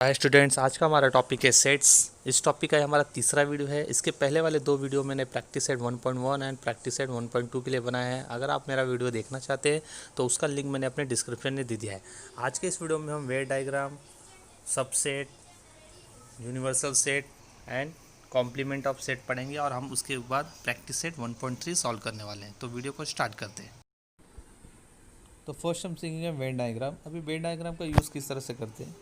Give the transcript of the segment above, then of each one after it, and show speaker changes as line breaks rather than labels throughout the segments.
Hi students, आज का हमारा टॉपिक है सेट्स। इस टॉपिक का हमारा तीसरा वीडियो है। इसके पहले वाले दो वीडियो मैंने practice set 1.1 and practice set 1.2 के लिए बनाया है। अगर आप मेरा वीडियो देखना चाहते हैं तो उसका लिंक मैंने अपने डिस्क्रिप्शन में दे दिया है। आज के इस वीडियो में हम Venn diagram, subset, universal set and complement of set पढ़ेंगे और हम उसके बाद प्रैक्टिस सेट 1.3 सॉल्व करने वाले हैं। तो वीडियो को स्टार्ट करते हैं। तो फर्स्ट हम सीखेंगे वेन डायग्राम। अभी वेन डायग्राम का यूज़ किस तरह से करते हैं।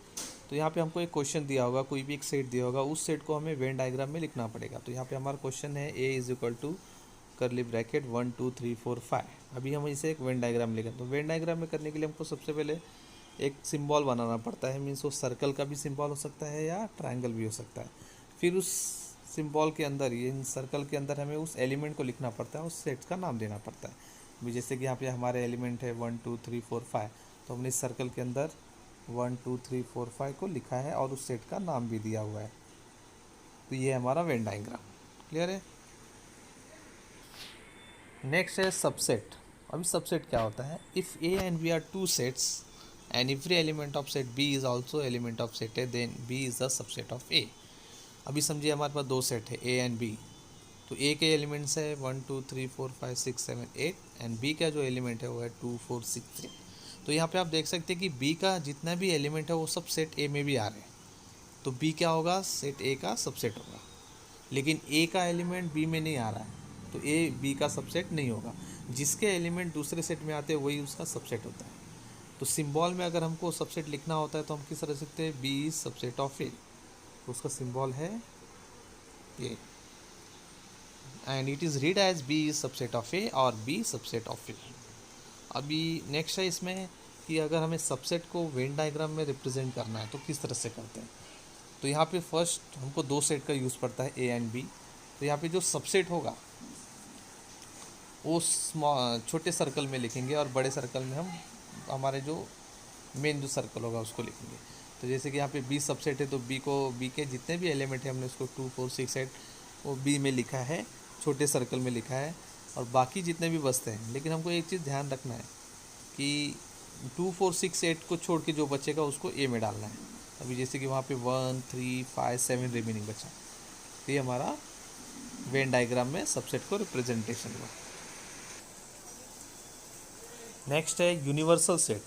तो यहाँ पे हमको एक क्वेश्चन दिया होगा, कोई भी एक सेट दिया होगा, उस सेट को हमें वेन डायग्राम में लिखना पड़ेगा। तो यहाँ पे हमारा क्वेश्चन है A is equal to curly bracket 1 2 3 4 5। अभी हम इसे एक वेन डायग्राम लिखें। तो वेन डायग्राम में करने के लिए हमको सबसे पहले एक सिंबल बनाना पड़ता है। मीन्स वो सर्कल का भी सिंबल हो सकता है या ट्राइंगल भी हो सकता है। फिर उस सिंबल के अंदर, ये सर्कल के अंदर हमें उस एलिमेंट को लिखना पड़ता है, उस सेट का नाम देना पड़ता है। अभी जैसे कि यहाँ पे हमारे एलिमेंट है 1 2 3 4 5, तो हमने इस सर्कल के अंदर 1 2 3 4 5 को लिखा है और उस सेट का नाम भी दिया हुआ है। तो ये हमारा वेन डायग्राम। क्लियर है। नेक्स्ट है सबसेट। अभी सबसेट क्या होता है। If A and B are two sets and every element of set B is also element of set A, then B is the subset of A. अभी समझिए हमारे पास दो सेट है ए एंड बी। तो ए के एलिमेंट्स है 1 2 3 4 5 6 7 8 and B का जो एलिमेंट है वो है 2 4 6 3। तो यहाँ पे आप देख सकते हैं कि बी का जितना भी एलिमेंट है वो सब सेट ए में भी आ रहे हैं। तो बी क्या होगा, सेट ए का सबसेट होगा। लेकिन ए का एलिमेंट बी में नहीं आ रहा है तो ए बी का सबसेट नहीं होगा। जिसके एलिमेंट दूसरे सेट में आते हैं वही उसका सबसेट होता है। तो सिंबल में अगर हमको सबसेट लिखना होता है तो हम किस तरह लिखते हैं, B is subset of A. तो उसका सिंबल है A and it is read as B is subset of A और बी सबसेट ऑफ ए। अभी नेक्स्ट है इसमें कि अगर हमें सबसेट को वेन डायग्राम में रिप्रेजेंट करना है तो किस तरह से करते हैं। तो यहाँ पे फर्स्ट हमको दो सेट का यूज़ पड़ता है ए एंड बी। तो यहाँ पे जो सबसेट होगा वो छोटे सर्कल में लिखेंगे और बड़े सर्कल में हम हमारे जो मेन जो सर्कल होगा उसको लिखेंगे। तो जैसे कि यहाँ पे बी सबसेट है तो बी के जितने भी एलिमेंट हैं हमने उसको 2 4 6 8 वो बी में लिखा है, छोटे सर्कल में लिखा है। और बाकी जितने भी बचते हैं, लेकिन हमको एक चीज़ ध्यान रखना है कि 2 4 6 8 को छोड़ के जो बचेगा उसको ए में डालना है। अभी जैसे कि वहाँ पे 1 3 5 7 रिमेनिंग बचा। तो ये हमारा वेन डायग्राम में सबसेट को रिप्रेजेंटेशन हुआ। नेक्स्ट है यूनिवर्सल सेट।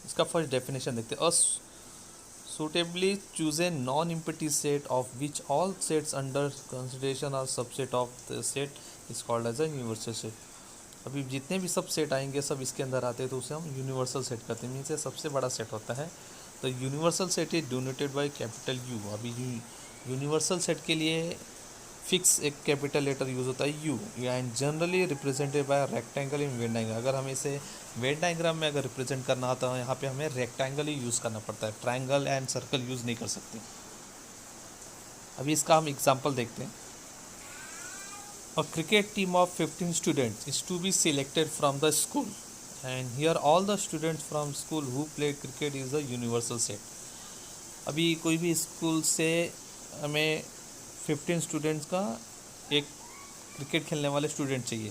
इसका फर्स्ट डेफिनेशन देखते हैं। suitably chosen non-empty set of which all sets under consideration are subset of the set is called as a universal set। अभी जितने भी सब सेट आएंगे सब इसके अंदर आते हैं तो उसे हम यूनिवर्सल सेट कहते हैं। मीन्स ये सबसे बड़ा सेट होता है। तो universal set is denoted by capital you. अभी यूनिवर्सल सेट के लिए फिक्स एक कैपिटल लेटर यूज़ होता है you and generally represented by rectangle in Venn diagram. अगर हमें इसे वेन डायग्राम में अगर रिप्रेजेंट करना होता है यहाँ पे हमें रेक्टेंगल ही यूज़ करना पड़ता है, ट्रायंगल एंड सर्कल यूज़ नहीं कर सकते। अभी इसका हम एग्जांपल देखते हैं। A cricket team of 15 students is to be selected from the school and here all the students from school who play cricket is a universal set. अभी कोई भी स्कूल से हमें 15 स्टूडेंट्स का एक क्रिकेट खेलने वाले स्टूडेंट चाहिए।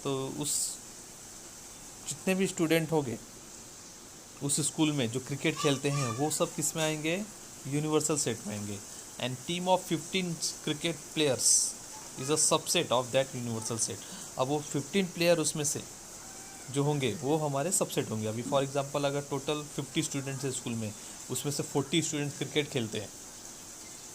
तो उस जितने भी स्टूडेंट होंगे उस स्कूल में जो क्रिकेट खेलते हैं वो सब किस में आएंगे, यूनिवर्सल सेट में आएंगे। And team of 15 cricket players is a subset of that universal set. अब वो 15 प्लेयर उसमें से जो होंगे वो हमारे सबसेट होंगे। अभी फॉर एग्जांपल अगर टोटल 50 स्टूडेंट्स है स्कूल में, उसमें से 40 स्टूडेंट्स क्रिकेट खेलते हैं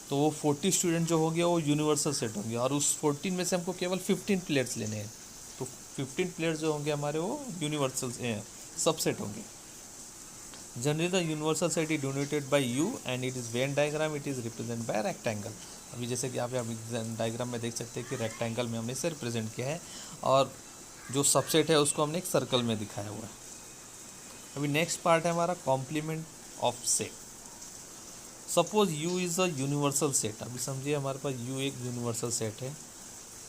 तो वो 40 स्टूडेंट जो होंगे वो यूनिवर्सल सेट होंगे। और उस 14 में से हमको केवल 15 प्लेयर्स लेने हैं। तो 15 प्लेयर्स जो होंगे हमारे वो यूनिवर्सल सबसेट होंगे। Generally the universal set is denoted by you and it is Venn diagram it is represent by rectangle. अभी जैसे कि आप डायग्राम में देख सकते हैं कि रेक्टेंगल में हमने इसे रिप्रेजेंट किया है और जो सबसेट है उसको हमने एक सर्कल में दिखाया हुआ है। अभी नेक्स्ट पार्ट है हमारा complement of set. Suppose U is a universal set. अभी समझिए हमारे पास U एक यूनिवर्सल सेट है।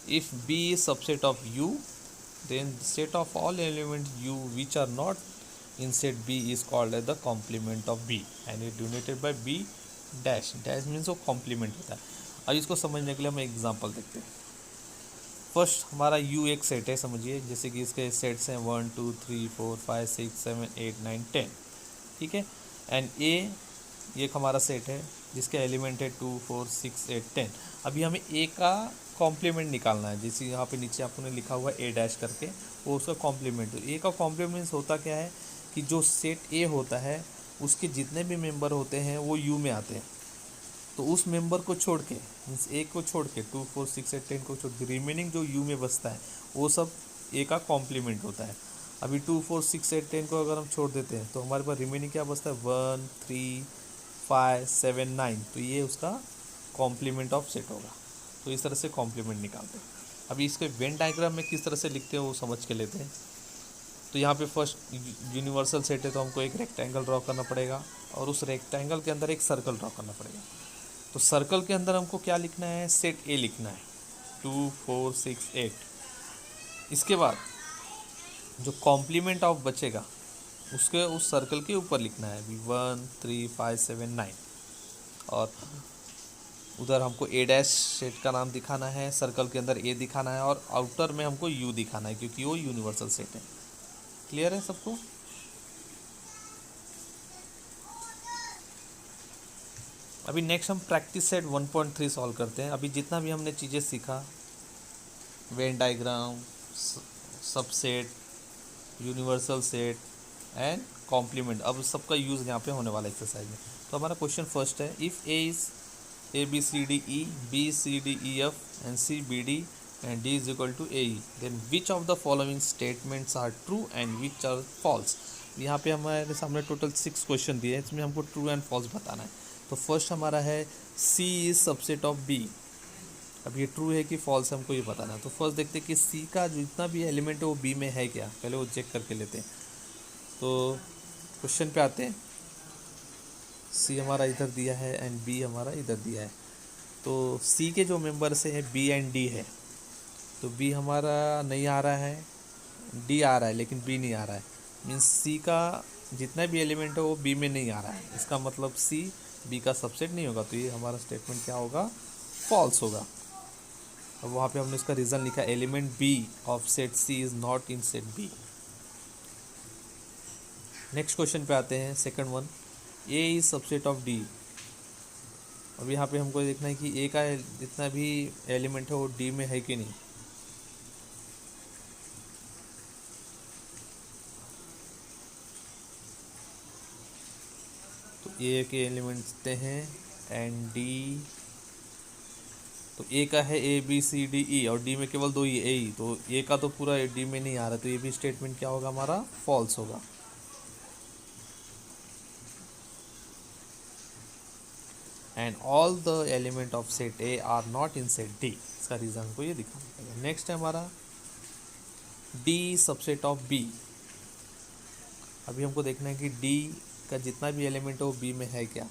If B is subset of U then set of all element U which are not in set B is called as the complement of B and it denoted by B dash. Dash means वो complement होता है। अब इसको समझने के लिए हम example देखते हैं। फर्स्ट हमारा U एक सेट है, समझिए जैसे कि इसके सेट्स हैं 1 2 3 4 5 6 7 8 9 10। ठीक है। एंड A ये एक हमारा सेट है जिसके एलिमेंट है 2 4 6 8 10। अभी हमें ए का कॉम्प्लीमेंट निकालना है, जैसे यहाँ पे नीचे आपने लिखा हुआ ए डैश करके, वो उसका कॉम्प्लीमेंट। तो ए का कॉम्प्लीमेंट होता क्या है कि जो सेट ए होता है उसके जितने भी मेंबर होते हैं वो यू में आते हैं। तो उस मेंबर को छोड़ के, मीन्स ए को छोड़ के, 2 4 6 8 10 को छोड़ के रिमेनिंग जो यू में बचता है वो सब ए का कॉम्प्लीमेंट होता है। अभी 2 4 6 8 10 को अगर हम छोड़ देते हैं तो हमारे पास रिमेनिंग क्या बचता है, 1 3 5 7 9। तो ये उसका कॉम्प्लीमेंट ऑफ सेट होगा। तो इस तरह से कॉम्प्लीमेंट निकालते हैं। अभी इसके वेन डायग्राम में किस तरह से लिखते हैं वो समझ के लेते हैं। तो यहाँ पे फर्स्ट यूनिवर्सल सेट है तो हमको एक रेक्टेंगल ड्रॉ करना पड़ेगा और उस रेक्टेंगल के अंदर एक सर्कल ड्रॉ करना पड़ेगा। तो सर्कल के अंदर हमको क्या लिखना है, सेट ए लिखना है, 2 4 6 8। इसके बाद जो कॉम्प्लीमेंट ऑफ बचेगा उसके उस सर्कल के ऊपर लिखना है, 1 3 5 7 9। और उधर हमको ए डैश सेट का नाम दिखाना है, सर्कल के अंदर ए दिखाना है और आउटर में हमको यू दिखाना है क्योंकि वो यूनिवर्सल सेट है। क्लियर है सबको? अभी नेक्स्ट हम प्रैक्टिस सेट 1.3 सॉल्व करते हैं। अभी जितना भी हमने चीज़ें सीखा, Venn diagram, subset, universal set and complement, अब सबका यूज़ यहाँ पे होने वाला है एक्सरसाइज में। तो हमारा क्वेश्चन फर्स्ट है, if A is A B C D E, B C D E F and C B D and D is equal to A E, then which of the following statements are true and which are false. यहाँ पे हमारे सामने total 6 question दिए हैं, इसमें हमको true and false बताना है। तो फर्स्ट हमारा है सी इज सबसेट ऑफ बी। अब ये ट्रू है कि फॉल्स है हमको ये बताना है। तो फर्स्ट देखते हैं कि सी का जितना भी एलिमेंट है वो बी में है क्या, पहले वो चेक करके लेते हैं। तो क्वेश्चन पे आते हैं, सी हमारा इधर दिया है एंड बी हमारा इधर दिया है। तो सी के जो मेंबर्स है बी एंड डी है, तो बी हमारा नहीं आ रहा है, डी आ रहा है लेकिन बी नहीं आ रहा है। मीन्स सी का जितना भी एलिमेंट है वो बी में नहीं आ रहा है, इसका मतलब सी बी का सबसेट नहीं होगा। तो ये हमारा स्टेटमेंट क्या होगा, फॉल्स होगा। अब वहाँ पे हमने इसका रीज़न लिखा, element B of set C is not in set B. Next question पे आते हैं, second one, A is subset of D. अब यहाँ पे हमको देखना है कि ए का जितना भी एलिमेंट है वो डी में है कि नहीं। तो ए के एलिमेंट्स देते हैं एंड डी, तो ए का है ए बी सी डी ई और डी में केवल 2 ही ए ही, तो ए का तो पूरा डी में नहीं आ रहा, तो ये भी स्टेटमेंट क्या होगा हमारा, फॉल्स होगा। And all the element of set A R not in set D, इसका रीज़न हमको ये दिखाना पड़ेगा। नेक्स्ट है हमारा डी सबसेट ऑफ बी। अभी हमको देखना है कि डी का जितना भी एलिमेंट है वो बी में है क्या।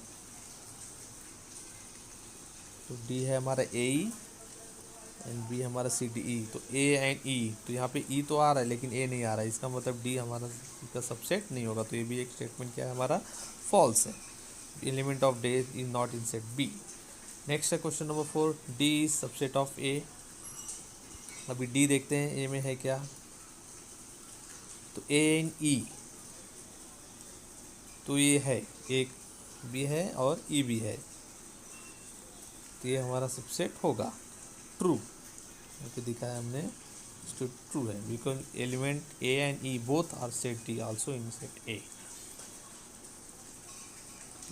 तो डी है हमारा ए ई एंड बी हमारा सी डी ई। तो ए एंड ई, तो यहाँ पे ई तो आ रहा है लेकिन ए नहीं आ रहा है, इसका मतलब डी हमारा का सबसेट नहीं होगा। तो ये भी एक स्टेटमेंट क्या है हमारा, फॉल्स है। Element of D is not in set B. Next है question number 4, D is subset of A. अभी डी देखते हैं ए में है क्या। तो ए एंड ई, तो ये है, एक भी है और ई भी है, तो ये हमारा सबसेट होगा, ट्रू। तो दिखाया हमने, ट्रू है because element A and E both are set D also in set A.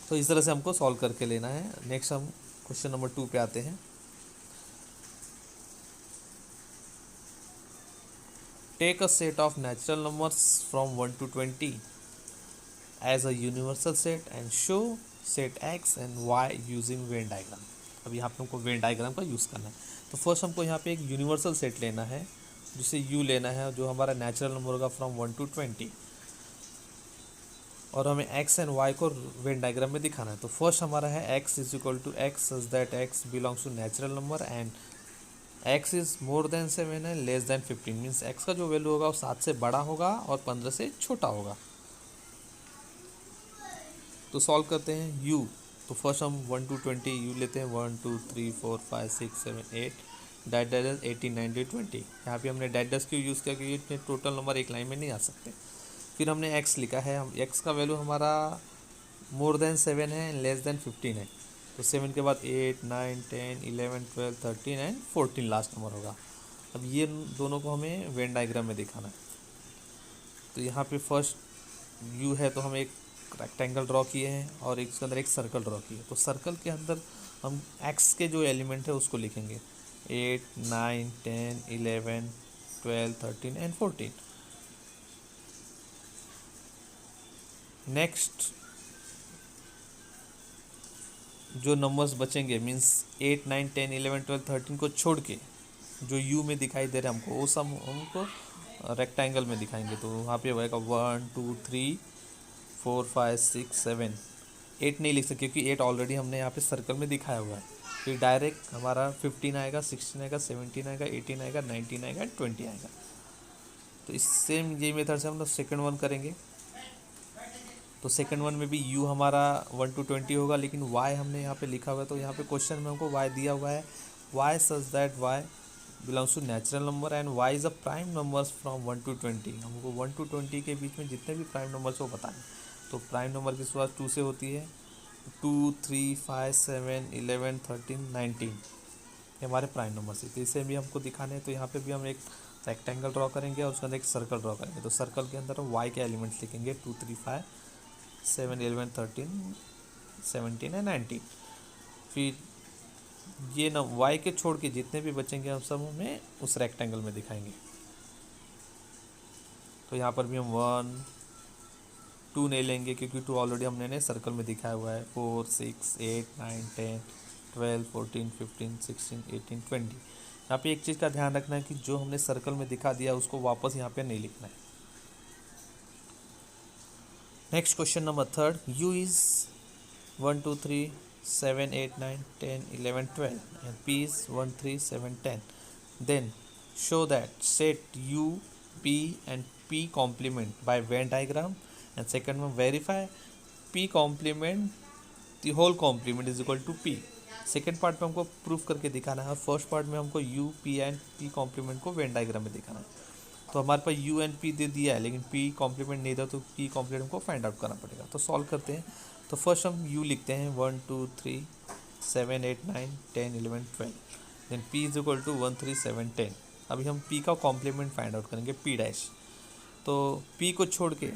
तो इस तरह से हमको सॉल्व करके लेना है। नेक्स्ट हम क्वेश्चन नंबर 2 पे आते हैं। Take a set of natural numbers from 1 to 20 as a universal set and show set X and Y using Venn diagram. अब यहाँ पे हमको वेन डायग्राम का यूज़ करना है। तो फर्स्ट हमको यहाँ पे एक यूनिवर्सल सेट लेना है जिसे यू लेना है, जो हमारा नेचुरल नंबर होगा फ्रॉम 1 to 20, और हमें एक्स एंड वाई को वेन डायग्राम में दिखाना है। तो फर्स्ट हमारा है X is equal to X such that X belongs to natural number and X is more than 7 and less than 15। Means X का जो वैल्यू होगा वो 7 से बड़ा होगा और 15 से छोटा होगा। तो सॉल्व करते हैं यू। तो फर्स्ट हम 1 to 20 यू लेते हैं, 1 2 3 4 5 6 7 8, डैट डैट 18 19 20। यहाँ पे हमने डैट डैश क्यों यूज़ किया क्योंकि टोटल नंबर एक लाइन में नहीं आ सकते। फिर हमने x लिखा है, हम x का वैल्यू हमारा मोर देन 7 है, लेस देन 15 है। तो 7 के बाद 8, 9, 10, 11, 12, 13 एंड 14 लास्ट नंबर होगा। अब ये दोनों को हमें वेन डायग्राम में दिखाना है। तो यहाँ पे फर्स्ट यू है तो हम एक रेक्टेंगल ड्रॉ किए हैं और इसके अंदर एक सर्कल ड्रॉ किए। तो सर्कल के अंदर हम एक्स के जो एलिमेंट है उसको लिखेंगे 8, 9, 10, 11, 12, 13 एंड 14। नेक्स्ट जो नंबर्स बचेंगे मीन्स 8, 9, 10, 11, 12, 13 को छोड़ के जो यू में दिखाई दे रहा है हमको, वो सब हमको रेक्टेंगल में दिखाएंगे। तो वहाँ पे होएगा 1, 2, 3, 4, 5, 6, 7, 8 नहीं लिख सकते क्योंकि 8 ऑलरेडी हमने यहाँ पे सर्कल में दिखाया हुआ है। फिर डायरेक्ट हमारा 15 आएगा, 16 आएगा, 17 आएगा, 18 आएगा, 19 आएगा, 20 आएगा। तो इस सेम ये मेथड से हम लोग सेकेंड वन करेंगे। तो सेकंड वन में भी यू हमारा 1 to 20 होगा, लेकिन वाई हमने यहाँ पे लिखा हुआ है। तो यहाँ पे क्वेश्चन में हमको वाई दिया हुआ है, Y such that Y belongs to natural number and Y is a prime numbers from 1 to 20। हमको 1 to 20 के बीच में जितने भी प्राइम नंबर्स वो बताएं। तो प्राइम नंबर की शुरुआत 2 से होती है। 2, 3, 5, 7, 11, 13, 19 ये हमारे प्राइम नंबर से। तो इसे भी हमको दिखाने हैं। तो यहाँ पे भी हम एक रेक्टेंगल ड्रॉ करेंगे और उसके अंदर एक सर्कल ड्रॉ करेंगे। तो सर्कल के अंदर हम वाई के एलिमेंट्स लिखेंगे 2, 3, 5, 7, 11, 13, 17 एंड 19। फिर ये ना वाई के छोड़ के जितने भी बचेंगे हम सब हमें उस रेक्टेंगल में दिखाएंगे। तो यहाँ पर भी हम 1, 2 नहीं लेंगे क्योंकि 2 ऑलरेडी हमने सर्कल में दिखाया हुआ है। 4, 6, 8, 9, 10, 12, 14, 15, 16, 18, 20। यहाँ पे एक चीज़ का ध्यान रखना है कि जो हमने सर्कल में दिखा दिया उसको वापस यहाँ पे नहीं लिखना है। Next question number third, u is 1, 2, 3, 7, 8, 9, 10, 11, 12 and p is 1, 3, 7, 10. Then show that set u, p and p complement by Venn diagram, and second one verify p complement the whole complement is equal to p। Second part में हमको proof करके दिखाना है और first part में हमको u, p and p complement को Venn diagram में दिखाना है। तो हमारे पास u एंड p दे दिया है लेकिन p कॉम्प्लीमेंट नहीं था, तो p कॉम्प्लीमेंट हमको फाइंड आउट करना पड़ेगा। तो सॉल्व करते हैं। तो फर्स्ट हम u लिखते हैं 1, 2, 3, 7, 8, 9, 10, 11, 12। Then p is equal to 1, 3, 7, 10। अभी हम p का कॉम्प्लीमेंट फाइंड आउट करेंगे p डैश। तो p को छोड़ के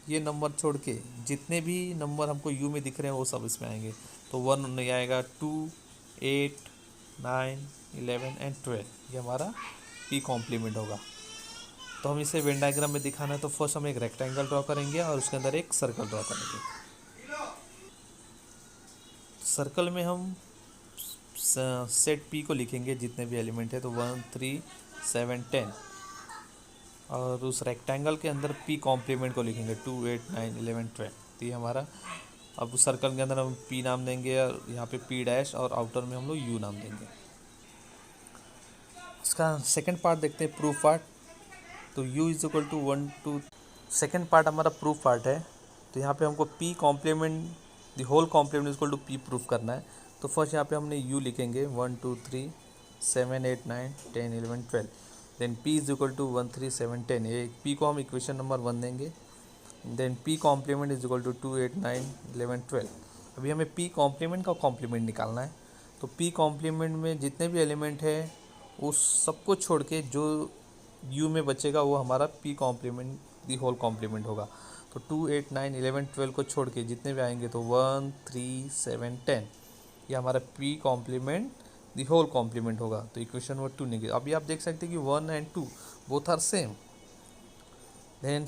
ये नंबर छोड़ के जितने भी नंबर हमको u में दिख रहे हैं वो सब इसमें आएंगे। तो 1 नहीं आएगा, 2, 8, 9, 11 एंड 12 ये हमारा p कॉम्प्लीमेंट होगा। तो हम इसे वेन डायग्राम में दिखाना है। तो फर्स्ट हम एक रेक्टेंगल ड्रॉ करेंगे और उसके अंदर एक सर्कल ड्रॉ करेंगे। सर्कल में हम सेट p को लिखेंगे जितने भी एलिमेंट है। तो 1, 3, 7, 10 और उस रेक्टेंगल के अंदर p कॉम्प्लीमेंट को लिखेंगे 2, 8, 9, 11, 12। तो ये हमारा, अब उस सर्कल के अंदर हम p नाम देंगे और यहाँ पे p डैश और आउटर में हम लोग u नाम देंगे। इसका सेकंड पार्ट देखते हैं, प्रूफ पार्ट। तो u is equal to 1, 2। Second part हमारा प्रूफ पार्ट है। तो यहाँ पे हमको p complement the whole complement is equal to p proof करना है। तो फर्स्ट यहाँ पे हमने u लिखेंगे 1, 2, 3, 7, 8, 9, 10, 11, 12। Then p is equal to 1, 3, 7, 10। ये p को हम इक्वेशन नंबर 1 देंगे। Then p complement is equal to 2, 8, 9, 11, 12। अभी हमें p कॉम्प्लीमेंट का कॉम्प्लीमेंट निकालना है। तो p कॉम्प्लीमेंट में जितने भी एलिमेंट है उस सबको छोड़ के जो u में बचेगा वो हमारा p complement the whole complement होगा। तो 2, 8, 9, 11, 12 को छोड़ के जितने भी आएंगे तो 1, 3, 7, 10 ये हमारा p complement the whole complement होगा। तो इक्वेशन नंबर 2 निकले। अभी आप देख सकते हैं कि 1 and 2 both are same. Then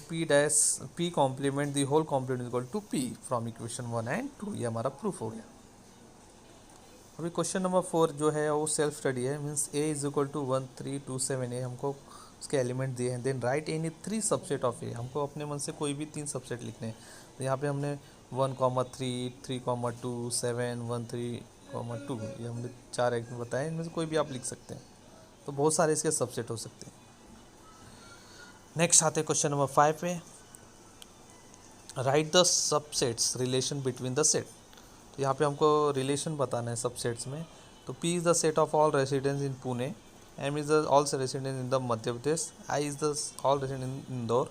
p complement the whole complement equal to p from equation 1 and 2। ये हमारा प्रूफ हो गया। अभी क्वेश्चन नंबर 4 जो है वो सेल्फ स्टडी है। Means a is equal to 1, 3, 2, 7 A हमको उसके एलिमेंट दिए हैं। Then write any 3 subset of A. हमको अपने मन से कोई भी 3 सबसेट लिखने हैं। तो यहाँ पे हमने 1, 3, 3, 2, 7, 1, 3, 2 ये हमने 4 एक में बताए। इनमें से कोई भी आप लिख सकते हैं। तो बहुत सारे इसके सबसेट हो सकते हैं। नेक्स्ट आते हैं क्वेश्चन नंबर 5 पे। Right the subsets relation between the set. तो यहाँ पे हमको रिलेशन बताना है सबसेट्स में। तो P is the set of all residents in Pune, M is the all residents in the Madhya Pradesh, I is the all resident in Indore,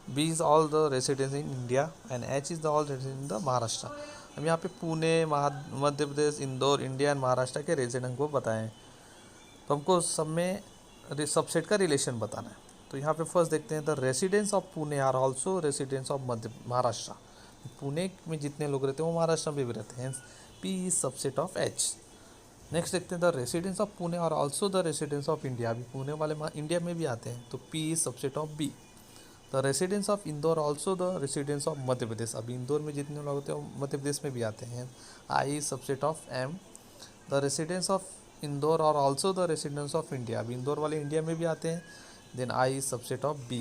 B is all the residence in India and H is the all residence in the Maharashtra. हम यहाँ पे Pune, Madhya Pradesh, Indore, India and Maharashtra के resident को बताएं। तो हमको सब में सबसेट का रिलेशन बताना है। तो यहाँ पे फर्स्ट देखते हैं, the residents of Pune are also residents of Madhya Maharashtra. Pune में जितने लोग रहते हैं वो महाराष्ट्र में भी रहते हैं, P is subset of H. Next देखते हैं, the residents of Pune are also the residents of India. अभी पुणे वाले इंडिया में भी आते हैं, तो P is subset of B. The residents of Indore also the residents of Madhya Pradesh. अभी इंदौर में जितने लोग होते हैं वो मध्य प्रदेश में भी आते हैं, I is subset of M. The residents of Indore और also the residents of India. अभी इंदौर वाले इंडिया में भी आते हैं, then I is subset of B.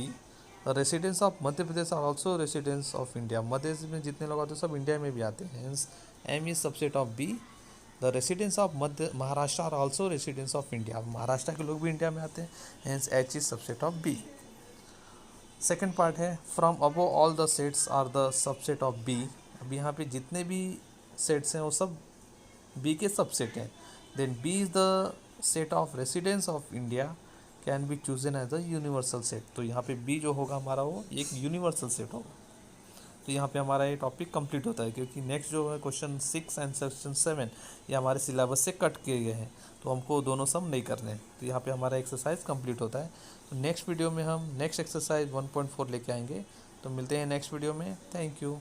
The residents of Madhya Pradesh are also residents of India. Madhya Pradesh में जितने लोग आते हैं सब इंडिया में भी आते हैं, M is subset of B. The residents of Madhya Maharashtra are also residents of India. Maharashtra के लोग भी इंडिया में आते हैं, hence H is subset of B. Second part है, from above all the sets are the subset of B. अब यहाँ पे जितने भी सेट्स हैं वो सब बी के सबसेट हैं। Then B is the set of residence of India can be chosen as a universal set. तो यहाँ पे बी जो होगा हमारा वो एक यूनिवर्सल सेट होगा। तो यहाँ पे हमारा ये टॉपिक कंप्लीट होता है, क्योंकि नेक्स्ट जो है क्वेश्चन 6 एंड सेक्शन 7 ये हमारे सिलेबस से कट किए गए हैं, तो हमको दोनों सम नहीं करने हैं। तो यहाँ पे हमारा एक्सरसाइज कंप्लीट होता है। तो नेक्स्ट वीडियो में हम नेक्स्ट एक्सरसाइज 1.4 लेके आएंगे। तो मिलते हैं नेक्स्ट वीडियो में। Thank you.